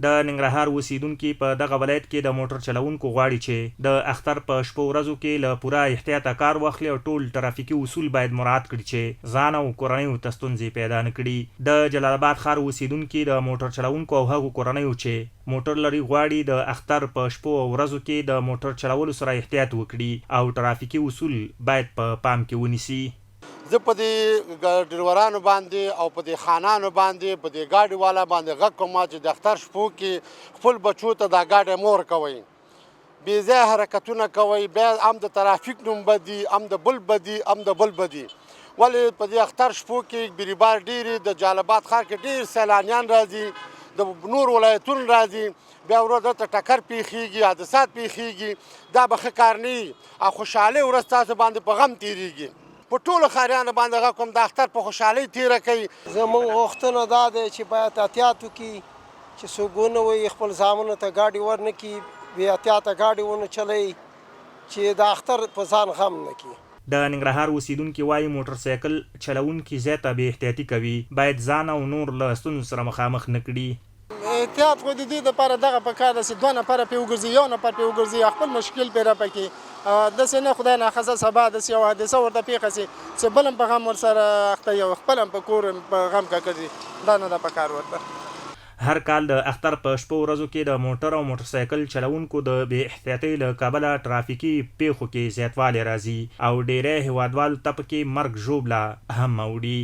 د ننګرهار اوسیدونکي په دغه ولایت کې د موټر چلوونکو غواړي چې د اختر په شپو ورځو کې له پوره احتیاطه کار واخلي او ټول ترافیکي اصول باید مراعات کړي چې ځان او کورنیو ته ستونزې پیدا نه کړي. د جلال آباد ښار اوسیدونکي د موټر چلوونکو او هغو کورنیو چې موټر لري غواړي د اختر په شپو او ورځو کې د موټر چلولو سره احتیاط وکړي او ترافیکي اصول باید په پام کې ونیسي. زه په دې ډریورانو باندې او په دې خانانو باندې په دې ګاډي والا باندې غږ کوم چې د اختر شپو کې خپل بچو ته دا ګاډی مور کوئ، بې ځایه حرکتونه کوئ، بیا هم د ترافیک نوم بدي، هم د بل بدي، هم د بل بدي. ولې په دې اختر شپو کې بیریبار ډېرې د جلال آباد ښار کې ډېر سیلانیان راځي، د نور ولایتونو راځي، بیا ورځ دلته ټکر پیښیږي، حادثات پیښیږي. دا به ښه کار نه وي او خوشحالۍ ورځ تاسو باندې په غم تېرېږي. په ټولو ښاریانو باندې هغه کوم د اختر په خوشحالۍ تېره کوي. زموږ غوښتنه دا دی چې باید احتیاط وکړي چې څوک ونه وایي خپل زامنو ته ګاډي ورنه کړي، بې احتیاطه ګاډي ونه چلوي چې د اختر په ځان غم نه کړي. د ننګرهار اوسیدونکي وایي موټر سایکل چلوونکي زیاته بې احتیاطي کوي، باید ځان او نور له ستونزو سره مخامخ نه کړي. احتیاط خو د دې دپاره دغه پکار ده چې 2 نفره پرې وګرځي، 1 نفر پرې وګرځي، خپل مشکل پرې راپکړي. داسې نه خدای ناخواسته سبا داسې یوه حادثه ورته پیښه شي چې بل هم په غم ورسره اخته وي او خپل هم په کور په غم ککړ وي. دا نه ده پکار ورته. هر کال د اختر په شپو ورځو کې د موټر او موټر سایکل چلوونکو د بې احتیاطۍ له کبله ترافیکي پیښو کې زیاتوالی راځي او ډیری هیوادوالو ته پکې مرګ ژوبله هم اوړي.